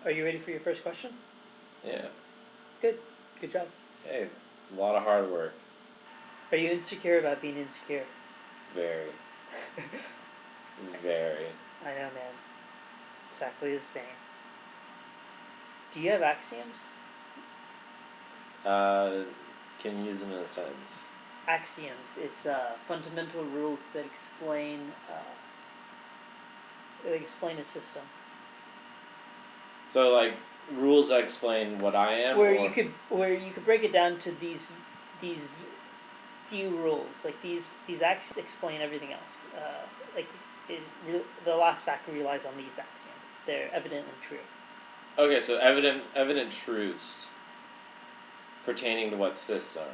Are you ready for your first question? Yeah. Good. Good job. Hey, a lot of hard work. Are you insecure about being insecure? Very. Very. I know, man. Exactly the same. Do you have axioms? Can you use them in a sentence? Axioms. It's fundamental rules that explain a system. So, like, rules that explain what I am? Where or... you could break it down to these few rules. Like these axioms explain everything else. The last factor relies on these axioms. They're evident and true. Okay, so evident truths pertaining to what system?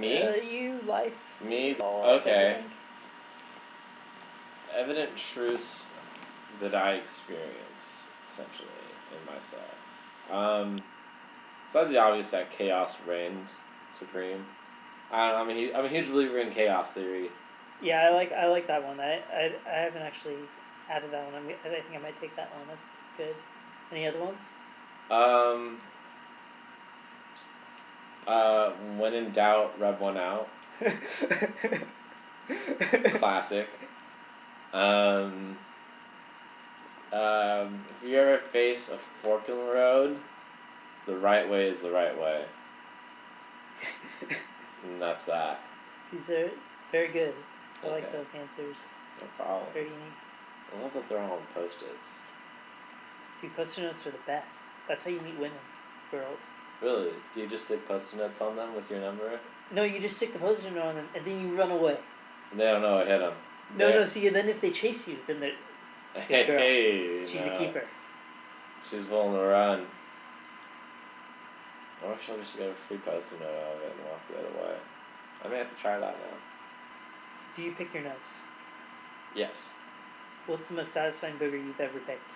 Me? You, life. Me? All Okay. everything. Evident truths that I experience, essentially, in myself. Besides the obvious that chaos reigns supreme. I don't know, I'm a huge believer in chaos theory. Yeah, I like that one. I haven't actually added that one. I think I might take that one. That's good. Any other ones? When in doubt, rub one out. Classic. If you ever face a fork in the road, the right way is the right way. And that's that. These are very good. I like Okay. those answers. No problem. Very unique. I love that they're all on Post-its. Dude, post-it notes are the best. That's how you meet women, girls. Really? Do you just stick Post-it notes on them with your number? No, you just stick the post-it note on them and then you run away. And they don't know I hit them. No, see, and then if they chase you, then they're... Hey, She's a keeper. She's willing to run. I wish I just get a free Post-it note out of it and walk the other way. I may have to try that now. Do you pick your nose? Yes. What's the most satisfying booger you've ever picked?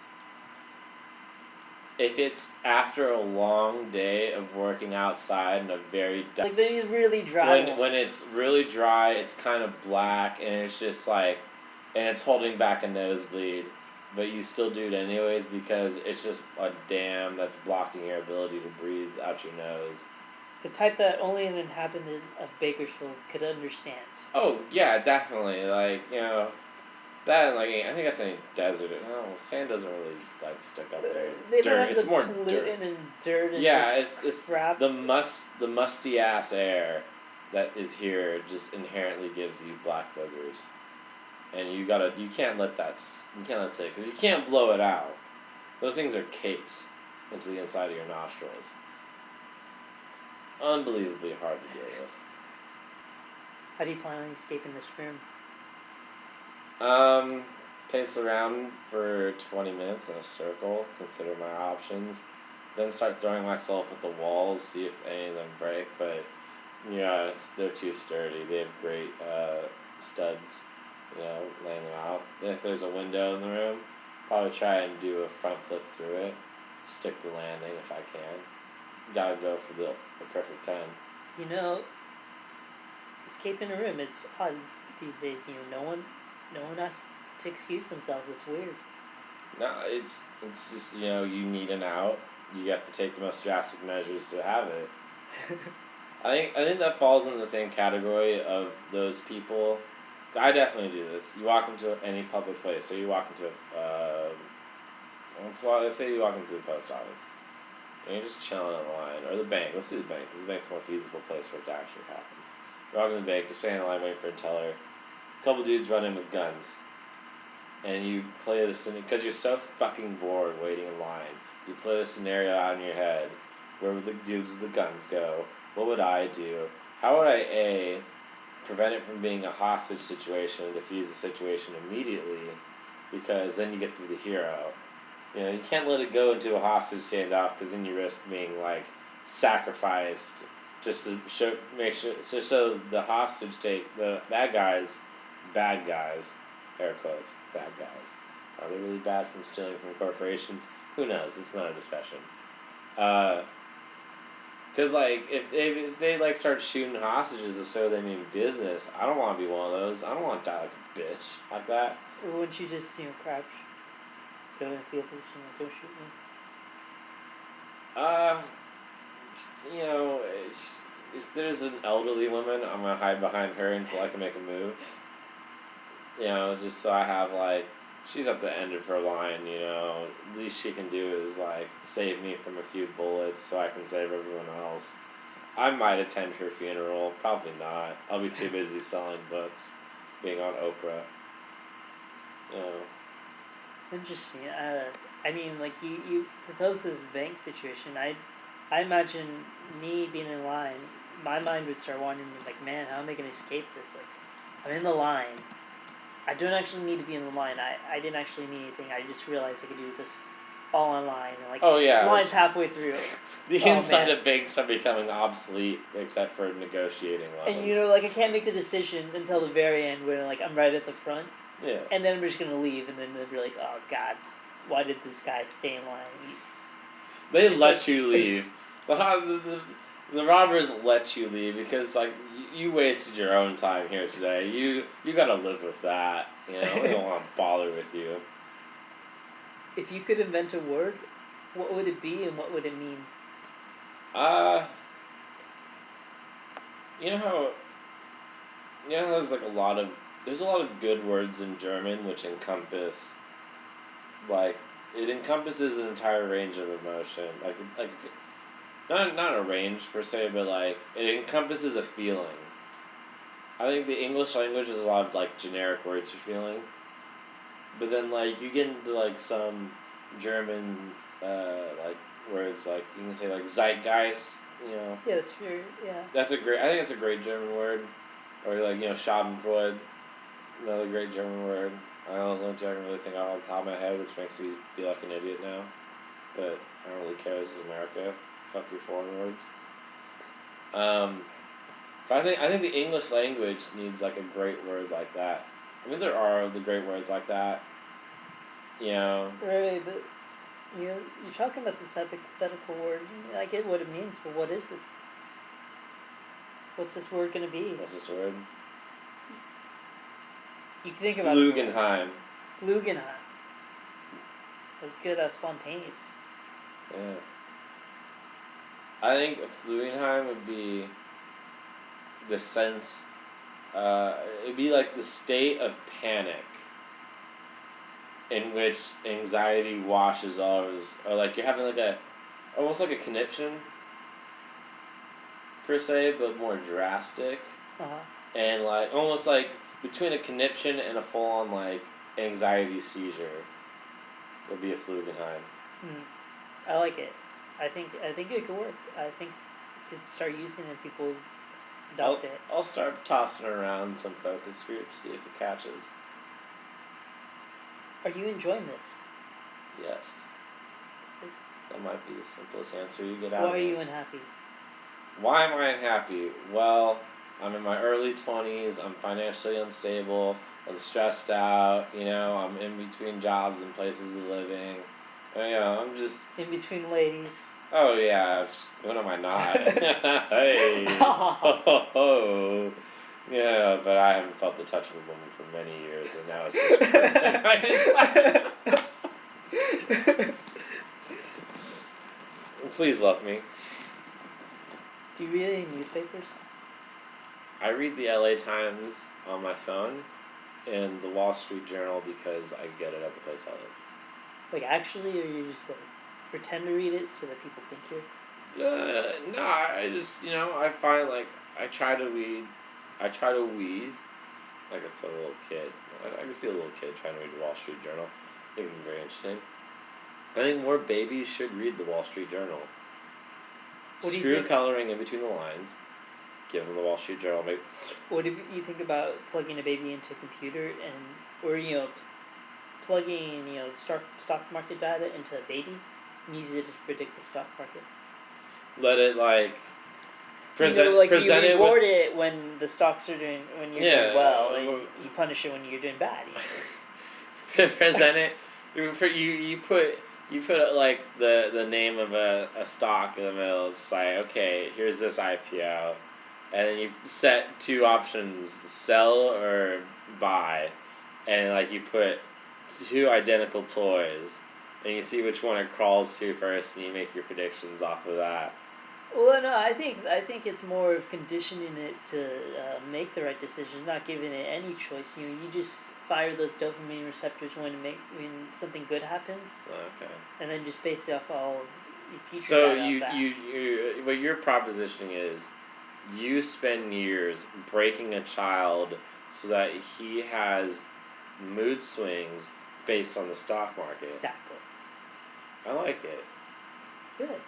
If it's after a long day of working outside in a very... Like, they're really dry. When it's really dry, it's kind of black, and it's just like... And it's holding back a nosebleed. But you still do it anyways because it's just a dam that's blocking your ability to breathe out your nose. The type that only an inhabitant of Bakersfield could understand. Oh, yeah, definitely. Like, you know... That and, like, I think I say desert. No, sand doesn't really, like, stick up there. They dirt. don't have It's the more pollutant dirt. and dirt and Yeah, just it's crap. the musty ass air that is here just inherently gives you black boogers, and you can't let that sit because you can't blow it out. Those things are caped into the inside of your nostrils. Unbelievably hard to deal with. How do you plan on escaping this room? Pace around for 20 minutes in a circle, consider my options, then start throwing myself at the walls, see if any of them break, but, yeah, they're too sturdy. They have great, studs, laying them out. If there's a window in the room, probably try and do a front flip through it, stick the landing if I can. Gotta go for the perfect 10. Escaping a room, it's odd these days, no one has to excuse themselves. It's weird. No, it's just, you need an out. You have to take the most drastic measures to have it. I think that falls in the same category of those people. I definitely do this. You walk into any public place, so you walk into let's say you walk into the post office, and you're just chilling in line, or the bank. Let's do the bank, because the bank's a more feasible place for it to actually happen. You're walking to the bank, you're standing in line waiting for a teller. A couple dudes run in with guns, and you play this because you're so fucking bored waiting in line. You play the scenario out in your head. Where would the dudes with the guns go? What would I do? How would I prevent it from being a hostage situation and defuse the situation immediately? Because then you get to be the hero. You can't let it go into a hostage standoff because then you risk being like sacrificed just to make sure so the hostage the bad guys, air quotes, bad guys. Are they really bad from stealing from corporations? Who knows? It's not a discussion. Because, like, if they like, start shooting hostages as so they mean business, I don't want to be one of those. I don't want to die like a bitch like that. Or wouldn't you just, crouch? Go in field position, go shoot me? Uh, you know, if there's an elderly woman, I'm gonna hide behind her until I can make a move. You know, just so I have like, she's at the end of her line. You know, least she can do is like save me from a few bullets, so I can save everyone else. I might attend her funeral. Probably not. I'll be too busy selling books, being on Oprah. You know. Interesting. I mean, like you propose this bank situation. I imagine me being in line. My mind would start wandering. Like, man, how am I gonna escape this? Like, I'm in the line. I don't actually need to be in the line. I didn't actually need anything. I just realized I could do this all online. And like, Oh yeah. the line's halfway through. The Oh, inside man. of banks are becoming obsolete except for negotiating levels. And you know, like I can't make the decision until the very end when like I'm right at the front. Yeah. And then I'm just gonna leave, and then they'll be like, "Oh God, why did this guy stay in line?" They Just let like- you leave. The robbers let you leave because like you wasted your own time here today. You gotta live with that. You know, we don't want to bother with you. If you could invent a word, what would it be, and what would it mean? You know how there's a lot of good words in German which encompass like it encompasses an entire range of emotion like not a range per se but like it encompasses a feeling. I think the English language has a lot of like generic words for feeling, but then like you get into like some German like words like you can say like Zeitgeist, you know. Yeah, that's your yeah. I think it's a great German word. Or like, you know, Schadenfreude, another great German word. I don't know, there's only two I can really think of on the top of my head, which makes me feel like an idiot now. But I don't really care, this is America. Fuck your foreign words. But I think the English language needs like a great word like that. I mean there are the great words like that. You know. Right, but you're talking about this hypothetical word. I get what it means, but what is it? What's this word gonna be? What's this word? You can think about Flugenhiem. Flugenheim. That was good. That was spontaneous. Yeah. I think Flugenheim would be the sense, it'd be like the state of panic in which anxiety washes over, or like you're having like almost like a conniption, per se, but more drastic. Uh-huh. And like, almost like between a conniption and a full-on like anxiety seizure would be a Flugenheim. I like it. I think it could work. I think you could start using it and people adopt it. I'll start tossing around some focus groups, see if it catches. Are you enjoying this? Yes. That might be the simplest answer you get out of Why are it. you unhappy? Why am I unhappy? Well, I'm in my early 20s, I'm financially unstable, I'm stressed out, you know, I'm in between jobs and places of living. You know, I'm just... In between ladies. Oh yeah, when am I not? Hey! Ho, ho. Yeah, but I haven't felt the touch of a woman for many years, and now it's just... Please love me. Do you read any newspapers? I read the LA Times on my phone and the Wall Street Journal because I get it at the place I live. Like actually, or you just like pretend to read it so that people think you're... No, I just, you know, I find like I try to weed like it's a little kid. I can see a little kid trying to read the Wall Street Journal. I think it'd be very interesting. I think more babies should read the Wall Street Journal. What do you Screw think? coloring in between the lines. Give them the Wall Street Journal. Maybe. What do you think about plugging a baby into a computer or you know, plugging stock market data into a baby and use it to predict the stock market? Let it like Present you reward it when the stocks are doing when you're doing well, and well, you punish it when you're doing bad. present it. You put like the name of a stock in the middle. It's like, okay, here's this IPO, and then you set two options: sell or buy, and like you put two identical toys, and you see which one it crawls to first, and you make your predictions off of that. Well, no, I think it's more of conditioning it to make the right decision, not giving it any choice. You just fire those dopamine receptors when something good happens, Okay. and then just base it off all your future So data off that. you what your propositioning is, you spend years breaking a child so that he has mood swings based on the stock market. Exactly. I like it. Good.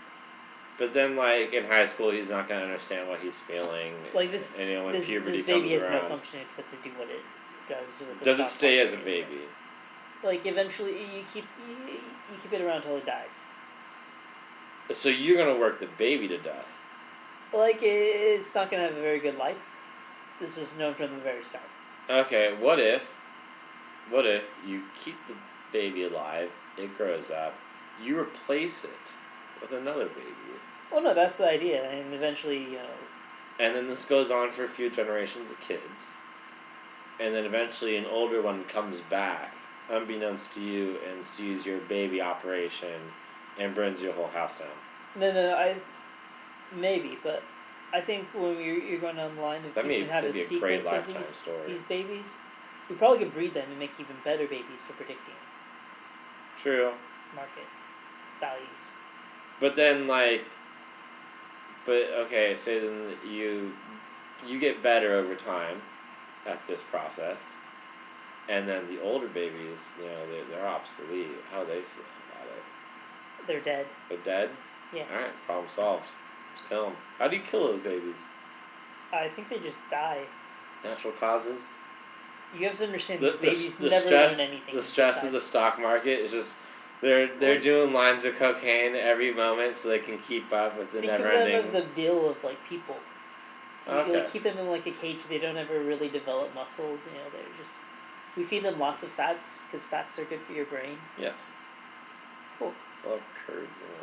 But then, like, in high school, he's not going to understand what he's feeling. Like this, And, you know, when this puberty this baby comes has around. no function except to do what it does with the Does it stock stay as a market. baby? Like eventually, you keep it around till it dies. So you're going to work the baby to death. Like it's not gonna have a very good life. This was known from the very start. Okay, what if you keep the baby alive, it grows up, you replace it with another baby? Well, no, that's the idea, and eventually, And then this goes on for a few generations of kids. And then eventually an older one comes back, unbeknownst to you, and sees your baby operation and burns your whole house down. no, maybe, but I think when you're going down the line of That keeping how could the be a great sequence of lifetime story. these babies, you probably could breed them and make even better babies for predicting True. market values. But then, like, okay, say then that you get better over time at this process, and then the older babies, you know, they're obsolete. How do they feel about it? They're dead. They're dead? Yeah. Alright, problem solved. Just kill them. How do you kill those babies? I think they just die. Natural causes? You have to understand these babies The never stress, learn anything. the stress of the stock market is just they're doing lines of cocaine every moment so they can keep up with the Think never of them ending. as the bill of like people. Okay. You like keep them in like a cage. They don't ever really develop muscles. You know, they're just. We feed them lots of fats because fats are good for your brain. Yes. Cool. I love curds and